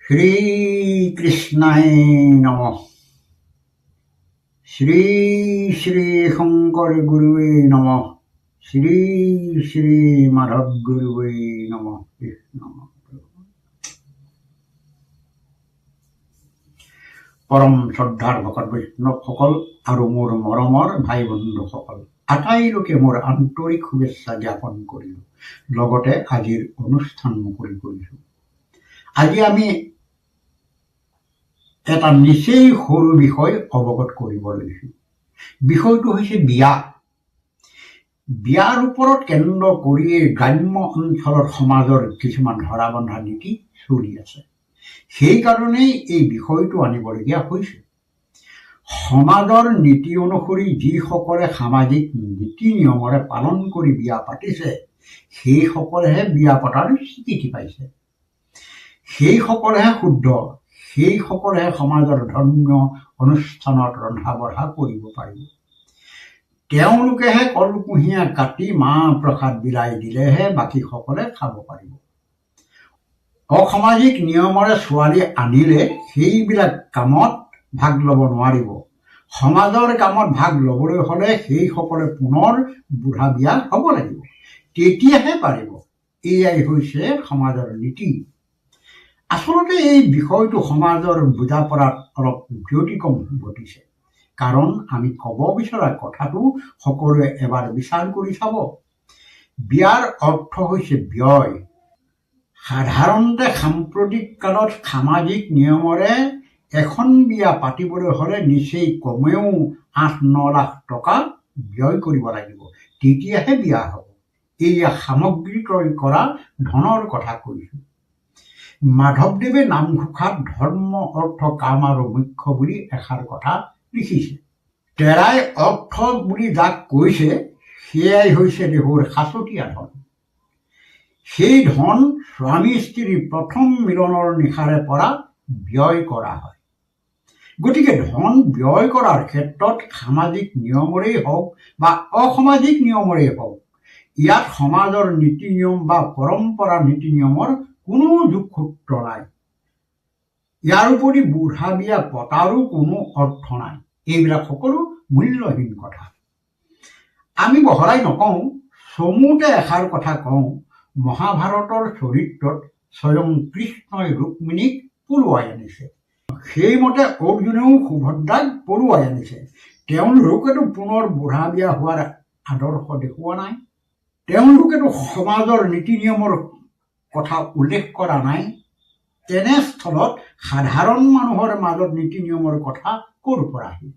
শ্ৰীকৃষ্ণায় নমঃ। শ্ৰী শ্ৰী শঙ্কৰ গুৰুবে নমঃ। শ্ৰী শ্ৰী মাধব গুৰুবে নমঃ। কৃষ্ণ পৰম শ্ৰদ্ধাৰ ভকত বৈষ্ণৱসকল আৰু মোৰ মৰমৰ ভাই বন্ধুসকল, আটাইলোকে মোৰ আন্তৰিক শুভেচ্ছা জ্ঞাপন কৰিলো। লগতে আজিৰ অনুষ্ঠান মুকলি কৰিছো। আজি আমি এটা নিচেই সৰু বিষয় অৱগত কৰিব লৈছো। বিষয়টো হৈছে বিয়া। বিয়াৰ ওপৰত কেন্দ্ৰ কৰি গ্ৰাম্য অঞ্চলৰ সমাজৰ কিছুমান ধৰা বন্ধা নীতি চলি আছে। সেইকাৰণেই এই বিষয়টো আনিবলগীয়া হৈছে। সমাজৰ নীতি অনুসৰি যিসকলে সামাজিক নীতি নিয়মেৰে পালন কৰি বিয়া পাতিছে, সেইসকলেহে বিয়া পতাৰ স্বীকৃতি পাইছে। সেইসকলেহে শুদ্ধ, সেইসকলেহে সমাজৰ ধৰ্মীয় অনুষ্ঠানত ৰন্ধা বঢ়া কৰিব পাৰিব। তেওঁলোকেহে কলকুঁহিয়া কাটি মাহ প্ৰসাদ বিলাই দিলেহে বাকীসকলে খাব পাৰিব। অসামাজিক নিয়মেৰে ছোৱালী আনিলে সেইবিলাক কামত ভাগ ল'ব নোৱাৰিব। সমাজৰ কামত ভাগ ল'বলৈ হ'লে সেইসকলে পুনৰ বুঢ়া বিয়া হ'ব লাগিব, তেতিয়াহে পাৰিব। এয়াই হৈছে সমাজৰ নীতি। আচলতে এই বিষয়টো সমাজৰ বুজা পৰাত অলপ ব্যতিক্ৰম ঘটিছে। কাৰণ আমি ক'ব বিচৰা কথাটো সকলোৱে এবাৰ বিচাৰ কৰি চাব। বিয়াৰ অৰ্থ হৈছে ব্যয়। সাধাৰণতে সাম্প্ৰতিক কালত সামাজিক নিয়মেৰে এখন বিয়া পাতিবলৈ হ'লে নিচেই কমেও 8-9 লাখ টকা ব্যয় কৰিব লাগিব, তেতিয়াহে বিয়া হ'ব। এয়া সামগ্ৰী ক্ৰয় কৰা ধনৰ কথা কৈছো। মাধৱদেৱে নামঘোষাত ধৰ্ম অৰ্থ কাম আৰু মুখ্য বুলি এষাৰ কথা লিখিছে। তেৰাই অৰ্থ বুলি যাক কৈছে, সেয়াই হৈছে দেহৰ সাঁচতীয়া ধন। সেই ধন স্বামী স্ত্ৰীৰ প্ৰথম মিলনৰ নিশাৰে পৰা ব্যয় কৰা হয়। গতিকে ধন ব্যয় কৰাৰ ক্ষেত্ৰত সামাজিক নিয়মৰেই হওক বা অসামাজিক নিয়মৰেই হওক, ইয়াত সমাজৰ নীতি নিয়ম বা পৰম্পৰা নীতি নিয়মৰ কোনো যোগসূত্ৰ নাই। ইয়াৰ উপৰি বুঢ়া বিয়া পতাৰো কোনো অৰ্থ নাই। এইবিলাক সকলো মূল্যহীন কথা। আমি বহলাই নকওঁ, চমুতে এষাৰ কথা কওঁ। মহাভাৰতৰ চৰিত্ৰত স্বয়ং কৃষ্ণই ৰুক্মিণীক পলুৱাই আনিছে। সেইমতে অৰ্জুনেও সুভদ্ৰাক পলুৱাই আনিছে। তেওঁলোকেতো পুনৰ বুঢ়া বিয়া হোৱাৰ আদৰ্শ দেখুওৱা নাই। তেওঁলোকেতো সমাজৰ নীতি নিয়মৰ কথা উল্লেখ কৰা নাই। তেনেস্থলত সাধাৰণ মানুহৰ মাজত নীতি নিয়মৰ কথা ক'ৰ পৰা আহিল?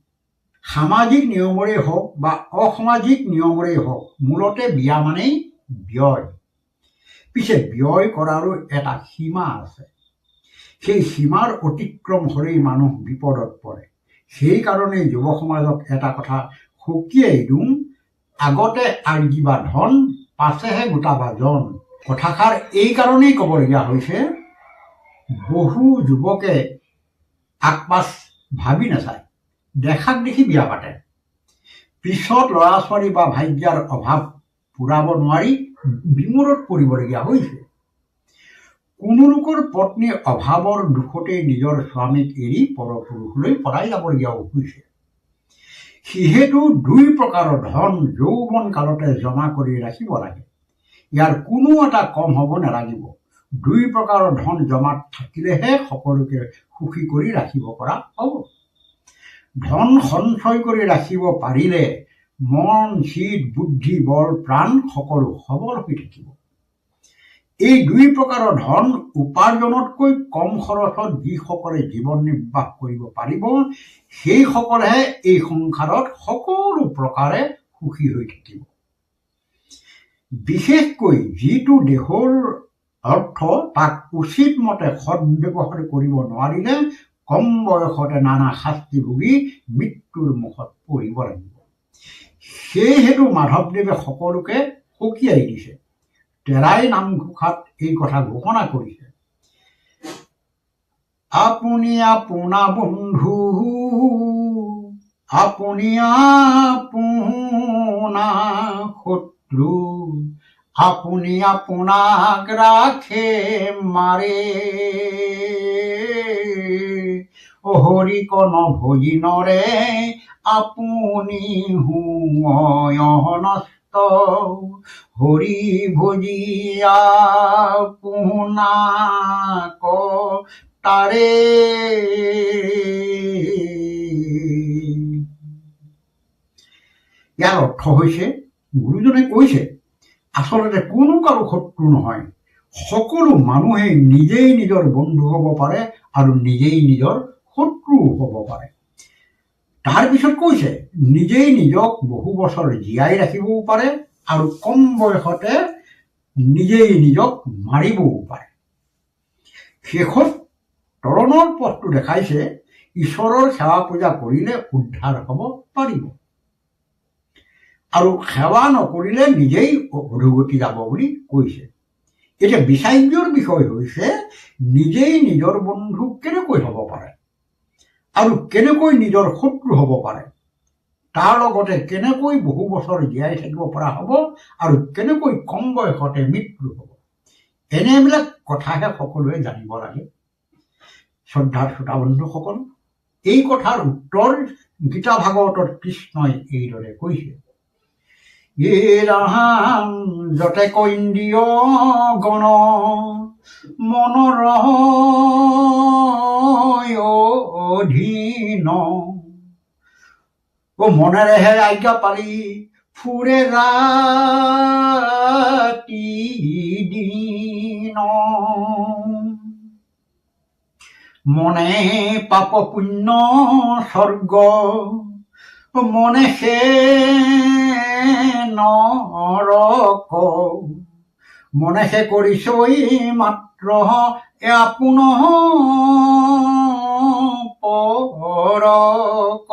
সামাজিক নিয়মৰেই হওক বা অসামাজিক নিয়মৰেই হওক, মূলতে বিয়া মানেই ব্যয়। পিছে ব্যয় কৰাৰো এটা সীমা আছে। সেই সীমাৰ অতিক্ৰম হ'লেই মানুহ বিপদত পৰে। সেইকাৰণে যুৱ সমাজক এটা কথা সকীয়াই দিওঁ, আগতে আৰ্জিবা ধন, পাছেহে গোটাবা জন। কথাষাৰ এই কাৰণেই ক'বলগীয়া হৈছে, বহু যুৱকে আগপাছ ভাবি নাচায়, দেখাক দেখি বিয়া পাতে। পিছত ল'ৰা ছোৱালী বা ভাগ্যৰ অভাৱ পূৰাব নোৱাৰি বিমূৰত পৰিবলগীয়া হৈছে। কোনো লোকৰ পত্নী অভাৱৰ দুখতেই নিজৰ স্বামীক এৰি পৰপুৰুষলৈ পলাই যাবলগীয়াও হৈছে। যিহেতু 2 প্ৰকাৰৰ ধন যৌৱন কালতে জমা কৰি ৰাখিব লাগে। ইয়াৰ কোনো এটা কম হ'ব নালাগিব। 2 প্ৰকাৰৰ ধন জমাত থাকিলেহে সকলোকে সুখী কৰি ৰাখিব পৰা হ'ব। ধন সঞ্চয় কৰি ৰাখিব পাৰিলে মন, চিত, বুদ্ধি, বল, প্ৰাণ সকলো সবল হৈ থাকিব। এই 2 প্ৰকাৰৰ ধন উপাৰ্জনতকৈ কম খৰচত যিসকলে জীৱন নিৰ্বাহ কৰিব পাৰিব, সেইসকলেহে এই সংসাৰত সকলো প্ৰকাৰে সুখী হৈ থাকিব। বিশেষকৈ যিটো দেহৰ অৰ্থ, তাক উচিত মতে সদ্ব্যৱহাৰ কৰিব নোৱাৰিলে কম বয়সতে নানা শাস্তি ভুগি মৃত্যুৰ মুখত পৰিব লাগিব। সেইহেতু মাধৱদেৱে সকলোকে সকীয়াই দিছে। তেৰাই নামঘোষাত এই কথা ঘোষণা কৰিছে, আপুনি আপোনা বন্ধু, আপুনি আপোনা শত্ৰু, আপুনি আপোনাক ৰাখে মাৰে। হৰিক নভজিনৰে আপুনি হুঁয় নষ্ট হৰি ভজিয়া আপোনাক তাৰে। ইয়াৰ অৰ্থ হৈছে গুৰুজনে কৈছে আচলতে কোনো কাৰো শত্ৰু নহয়, সকলো মানুহে নিজেই নিজৰ বন্ধু হ'ব পাৰে আৰু নিজেই নিজৰ শত্ৰু হ'ব পাৰে। তাৰপিছত কৈছে নিজেই নিজক বহু বছৰ জীয়াই ৰাখিবও পাৰে আৰু কম বয়সতে নিজেই নিজক মাৰিবও পাৰে। শেষত তৰণৰ পথটো দেখাইছে ঈশ্বৰৰ সেৱা পূজা কৰিলে উদ্ধাৰ হ'ব পাৰিব আৰু সেৱা নকৰিলে নিজেই অধোগতি যাব বুলি কৈছে। এতিয়া বিচাৰ্যৰ বিষয় হৈছে নিজেই নিজৰ বন্ধু কেনেকৈ হ'ব পাৰে আৰু কেনেকৈ নিজৰ শত্ৰু হ'ব পাৰে, তাৰ লগতে কেনেকৈ বহু বছৰ জীয়াই থাকিব পৰা হ'ব আৰু কেনেকৈ কম বয়সতে মৃত্যু হ'ব। এনেবিলাক কথাহে সকলোৱে জানিব লাগে। শ্ৰদ্ধাৰ শ্ৰোতা বন্ধুসকল, এই কথাৰ উত্তৰ গীতা ভাগৱতত কৃষ্ণই এইদৰে কৈছে, ৰাম যতে ইন্দ্ৰিয় গণ মনৰ অধীন মনেৰেহে আজ্ঞা পালি ফুৰে ৰাতি দিন মনে পাপ পুণ্য স্বৰ্গ মনে সে নৰক মনে সে কৰিছই মাত্ৰ আপোন পৰক।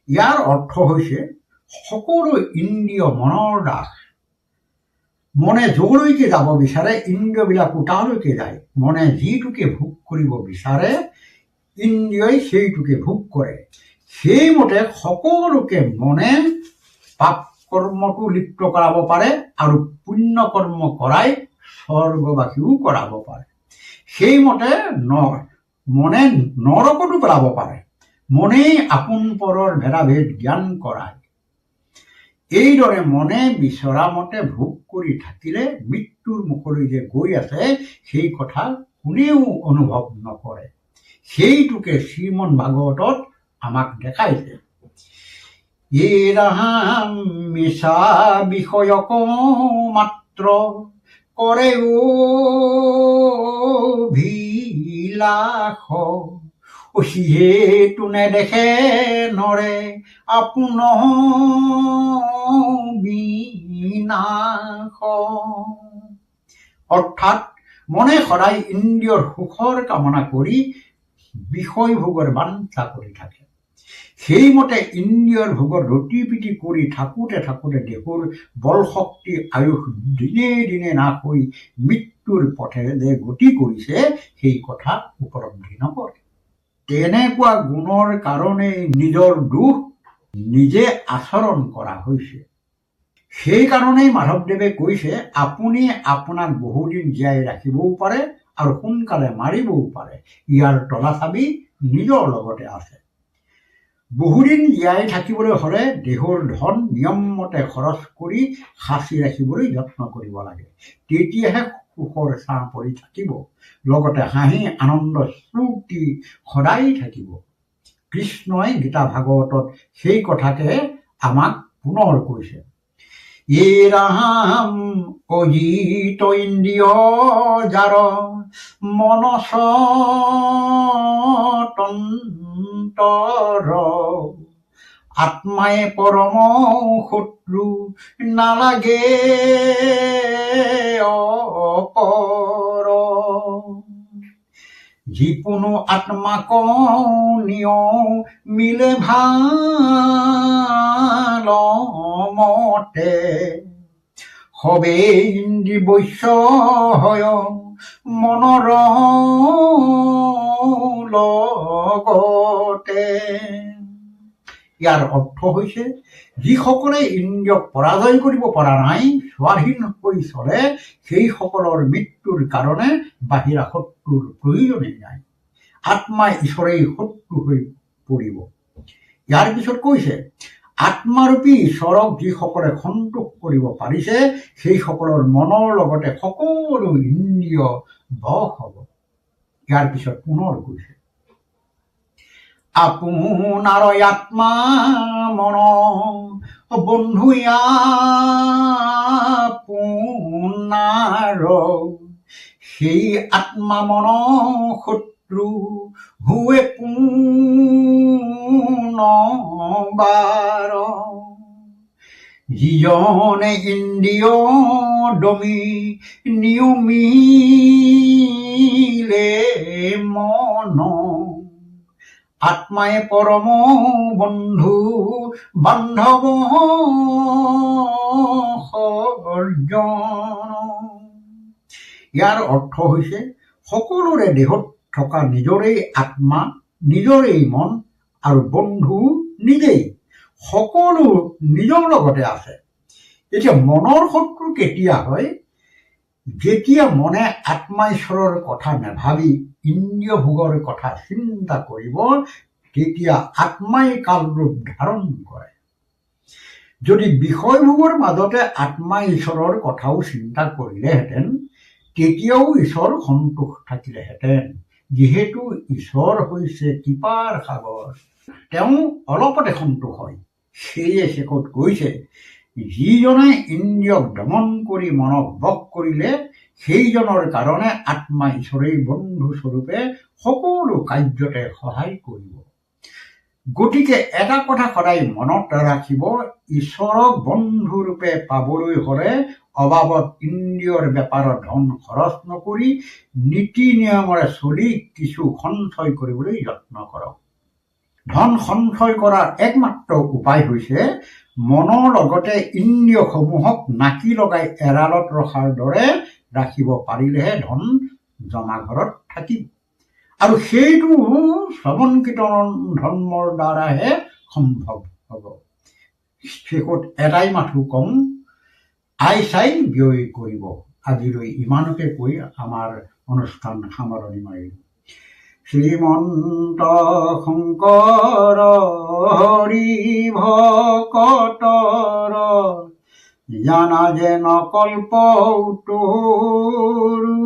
ইয়াৰ অৰ্থ হৈছে সকলো ইন্দ্ৰিয় মনৰ দাস। মনে যলৈকে যাব বিচাৰে ইন্দ্ৰিয়বিলাকো তালৈকে যায়। মনে যিটোকে ভোগ কৰিব বিচাৰে ইন্দ্ৰিয়ই সেইটোকে ভোগ কৰে। সেইমতে সকলোকে মনে পাপ কৰ্মটো লিপ্ত কৰাব পাৰে আৰু পুণ্য কৰ্ম কৰাই স্বৰ্গবাসীও কৰাব পাৰে। সেইমতে মনে নৰকতো পেলাব পাৰে। মনেই আপোন পৰৰ ভেদাভেদ জ্ঞান কৰায়। এইদৰে মনে বিচৰা মতে ভোগ কৰি থাকিলে মৃত্যুৰ মুখলৈ যে গৈ আছে সেই কথা কোনেও অনুভৱ নকৰে। সেইটোকে শ্ৰীমন ভাগৱতত আমাক দেখাইছে। ৰাম মিছা বিষয়ক মাত্ৰ কৰে অভিলাষ সিহেতু নেদেখে নৰে আপোন বিনাশ। অৰ্থাৎ মনে সদায় ইন্দ্ৰিয়ৰ সুখৰ কামনা কৰি বিষয় ভোগৰ বাঞ্ছা কৰি থাকে। সেইমতে ইন্দ্ৰিয়ৰ ভোগৰ ৰতি পিটি কৰি থাকোঁতে থাকোঁতে দেহৰ বল শক্তি আয়ুস দিনে দিনে নাশ হৈ মৃত্যুৰ পথে যে গতি কৰিছে সেই কথা উপলব্ধি নকৰে। তেনেকুৱা গুণৰ কাৰণেই নিজৰ দুখ নিজে আচৰণ কৰা হৈছে। সেইকাৰণেই মাধৱদেৱে কৈছে আপুনি আপোনাক বহুদিন জীয়াই ৰাখিবও পাৰে আৰু সোনকালে মাৰিবও পাৰে। ইয়াৰ তলা চাবি নিজৰ লগতে আছে। বহুদিন জীয়াই থাকিবলৈ হ'লে দেহৰ ধন নিয়মমতে খৰচ কৰি সাঁচি ৰাখিবলৈ যত্ন কৰিব লাগে। তেতিয়াহে সুখৰ ছাঁ পৰি থাকিব, লগতে হাঁহি আনন্দ স্ফূৰ্তি সদায় থাকিব। কৃষ্ণই গীতা ভাগৱতত সেই কথাকে আমাক পুনৰ কৈছে। ৰাম অজিত ইন্দ্ৰিয় যাৰ মন স্বতন্তৰ আত্মাই পৰম শত্ৰু নালাগে অপৰ। যিকোনো আত্মাক নিয় মিলে ভাল মতে সবে ইন্দ্ৰি বৈশ্য হয় মনৰ লগতে। ইয়াৰ অৰ্থ হৈছে যিসকলে ইন্দ্ৰিয়ক পৰাজয় কৰিব পৰা নাই, স্বাধীন হৈ চলে, সেইসকলৰ মৃত্যুৰ কাৰণে বাহিৰা শত্ৰুৰ প্ৰয়োজনেই নাই। আত্মা ঈশ্বৰেই শত্ৰু হৈ পৰিব। ইয়াৰ পিছত কৈছে, আত্মাৰূপী ঈশ্বৰক যিসকলে সন্তোষ কৰিব পাৰিছে সেইসকলৰ মনৰ লগতে সকলো ইন্দ্ৰিয় বশ হ'ব। ইয়াৰ পিছত পুনৰ কৈছে, আপোনাৰ আত্মা মন বন্ধু আপোনাৰ সেই আত্মা মন শত্ৰু হুৱে পুনবাৰ। যিজনে ইন্দ্ৰিয় দমি নিয়মিলে মন আত্মাই পৰম বন্ধু বান্ধৱ সৰ্জন। ইয়াৰ অৰ্থ হৈছে সকলোৰে দেহত থকা নিজৰেই আত্মা, নিজৰেই মন আৰু বন্ধু নিজেই, সকলো নিজৰ লগতে আছে। এতিয়া মনৰ শত্ৰু কেতিয়া হয়? যেতিয়া মনে আত্মা ঈশ্বৰৰ কথা নাভাবি ইন্দ্ৰিয় ভোগৰ কথা চিন্তা কৰিব, তেতিয়া আত্মাই কালৰূপ ধাৰণ কৰে। যদি বিষয়ভোগৰ মাজতে আত্মা ঈশ্বৰৰ কথাও চিন্তা কৰিলেহেঁতেন, তেতিয়াও ঈশ্বৰ সন্তোষ থাকিলেহেঁতেন, যিহেতু ঈশ্বৰ হৈছে কৃপাৰ সাগৰ, তেওঁ অলপতে সন্তোষ হয়। সেয়ে শেষত কৈছে, যিজনে ইন্দ্ৰিয়ক দমন কৰি মনক বশ কৰিলে সেইজনৰ কাৰণে আত্মা ঈশ্বৰেই বন্ধু স্বৰূপে সকলো কাৰ্যতে সহায় কৰিব। গতিকে এটা কথা সদায় মনত ৰাখিব, ঈশ্বৰক বন্ধুৰূপে পাবলৈ হলে অবাবত ইন্দ্ৰিয়ৰ বেপাৰত ধন খৰচ নকৰি নীতি নিয়মেৰে চলি কিছু সঞ্চয় কৰিবলৈ যত্ন কৰক। ধন সঞ্চয় কৰাৰ একমাত্ৰ উপায় হৈছে মনৰ লগতে ইন্দ্ৰিয়সমূহক নাকি লগাই এৰালত ৰখাৰ দৰে ৰাখিব পাৰিলেহে ধন জমা ঘৰত থাকিব। আৰু সেইটো শ্ৰৱণ কীৰ্তন ধৰ্মৰ দ্বাৰাহে সম্ভৱ হ'ব। শেষত এটাই মাথো কম, আই চাই ব্যয় কৰিব। আজিলৈ ইমানকে কৈ আমাৰ অনুষ্ঠান সামৰণি মাৰিলোঁ। শ্ৰীমন্ত শংকৰ হৰি ভকতৰ জানা যেন কল্প উতৰু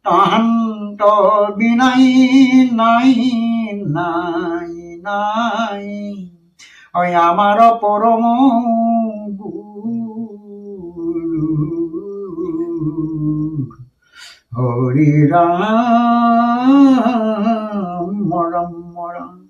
তাহান্ত বিনাই নাই নাই নাই আমাৰ পৰম হৰি ৰাম ৰাম ৰাম।